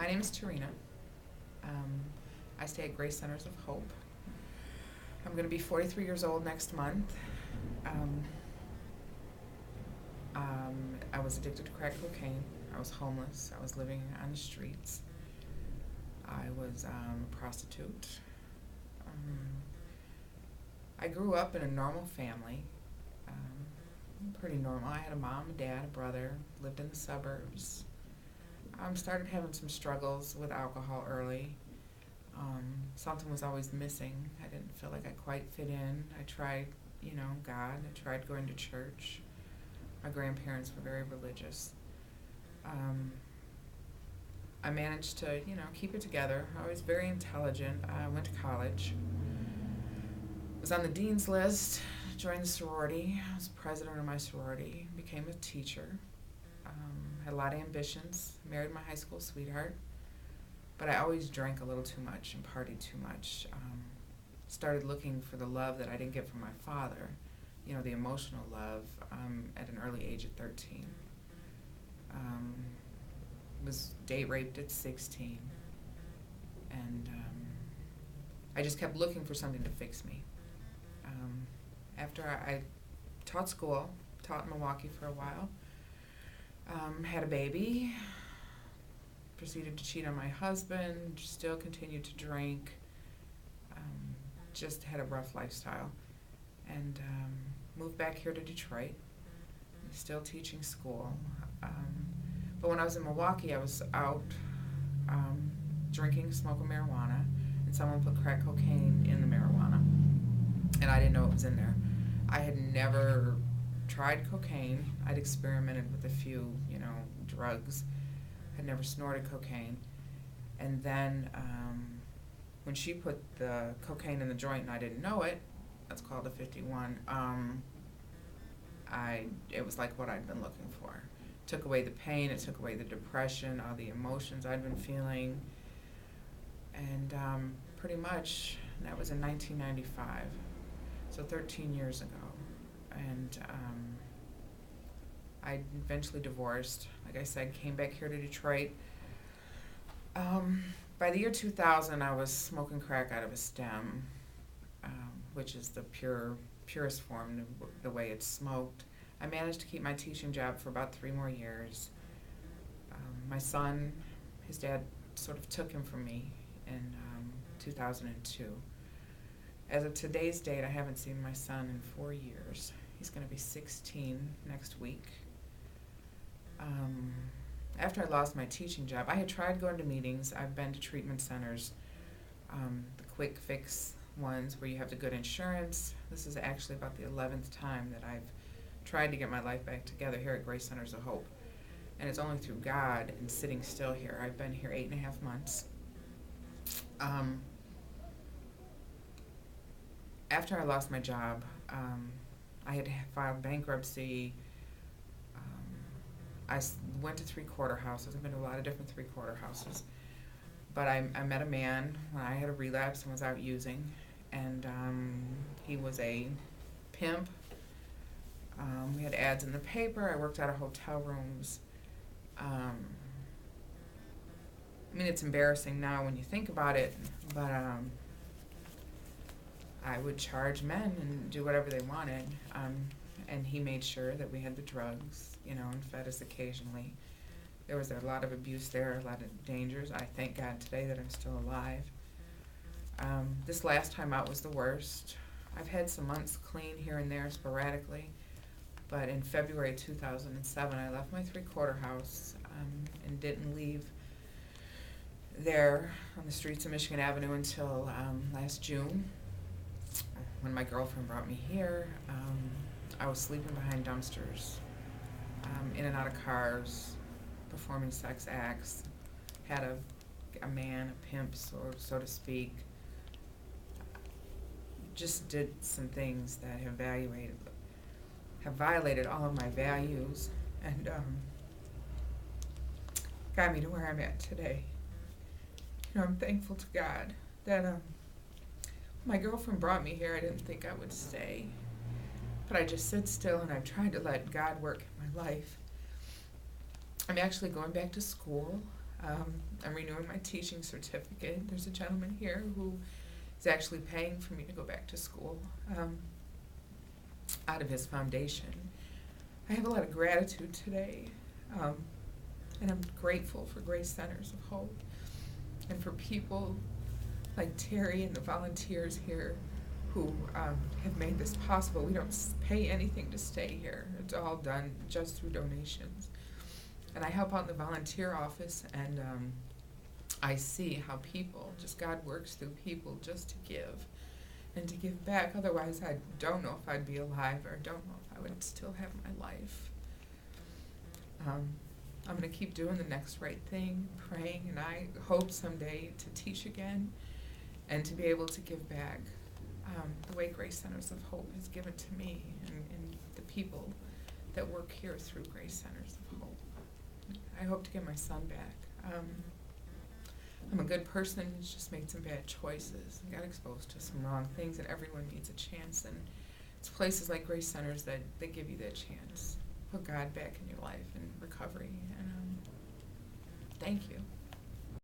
My name is Tarina. I stay at Grace Centers of Hope. I'm going to be 43 years old next month. Um, I was addicted to crack cocaine. I was homeless. I was living on the streets. I was a prostitute. I grew up in a normal family, pretty normal. I had a mom, a dad, a brother, lived in the suburbs. Started having some struggles with alcohol early. Something was always missing. I didn't feel like I quite fit in. I tried, God. I tried going to church. My grandparents were very religious. I managed to, keep it together. I was very intelligent. I went to college. Was on the dean's list, joined the sorority. I was president of my sorority, became a teacher. Had a lot of ambitions, married my high school sweetheart. But I always drank a little too much and partied too much. Started looking for the love that I didn't get from my father, the emotional love, at an early age of 13. Was date raped at 16. And I just kept looking for something to fix me. After I taught school, taught in Milwaukee for a while, had a baby, proceeded to cheat on my husband, still continued to drink, just had a rough lifestyle, and moved back here to Detroit, still teaching school. But when I was in Milwaukee, I was out drinking, smoking marijuana, and someone put crack cocaine in the marijuana, and I didn't know it was in there. I had never tried cocaine. I'd experimented with a few, drugs. Had never snorted cocaine. And then when she put the cocaine in the joint and I didn't know it, that's called a 51, it was like what I'd been looking for. Took away the pain, it took away the depression, all the emotions I'd been feeling. And pretty much, that was in 1995, so 13 years ago. And I eventually divorced. Like I said, came back here to Detroit. By the year 2000, I was smoking crack out of a stem, which is the purest form, the way it's smoked. I managed to keep my teaching job for about 3 more years. My son, his dad sort of took him from me in 2002. As of today's date, I haven't seen my son in 4 years. He's going to be 16 next week. After I lost my teaching job, I had tried going to meetings. I've been to treatment centers, the quick fix ones where you have the good insurance. This is actually about the 11th time that I've tried to get my life back together here at Grace Centers of Hope. And it's only through God and sitting still here. I've been here 8.5 months. After I lost my job, I had filed bankruptcy. I went to 3/4 houses. I've been to a lot of different 3/4 houses. But I met a man when I had a relapse and was out using. And he was a pimp. We had ads in the paper. I worked out of hotel rooms. It's embarrassing now when you think about it, but I would charge men and do whatever they wanted. And he made sure that we had the drugs, and fed us occasionally. There was a lot of abuse there, a lot of dangers. I thank God today that I'm still alive. This last time out was the worst. I've had some months clean here and there sporadically, but in February 2007, I left my 3/4 house and didn't leave there on the streets of Michigan Avenue until last June, when my girlfriend brought me here. I was sleeping behind dumpsters, in and out of cars, performing sex acts, had a man, a pimp, so to speak. Just did some things that have violated all of my values, and got me to where I'm at today. I'm thankful to God that my girlfriend brought me here. I didn't think I would stay, but I just sit still and I've tried to let God work in my life. I'm actually going back to school. I'm renewing my teaching certificate. There's a gentleman here who is actually paying for me to go back to school out of his foundation. I have a lot of gratitude today, and I'm grateful for Grace Centers of Hope and for people like Terry and the volunteers here who have made this possible. We don't pay anything to stay here. It's all done just through donations. And I help out in the volunteer office, and I see how people, just God works through people just to give and to give back. Otherwise, I don't know if I'd be alive, or don't know if I would still have my life. I'm going to keep doing the next right thing, praying, and I hope someday to teach again and to be able to give back the way Grace Centers of Hope has given to me, and the people that work here through Grace Centers of Hope. I hope to get my son back. I'm a good person who's just made some bad choices and got exposed to some wrong things, and everyone needs a chance, and it's places like Grace Centers that give you that chance. Put God back in your life and recovery, and thank you.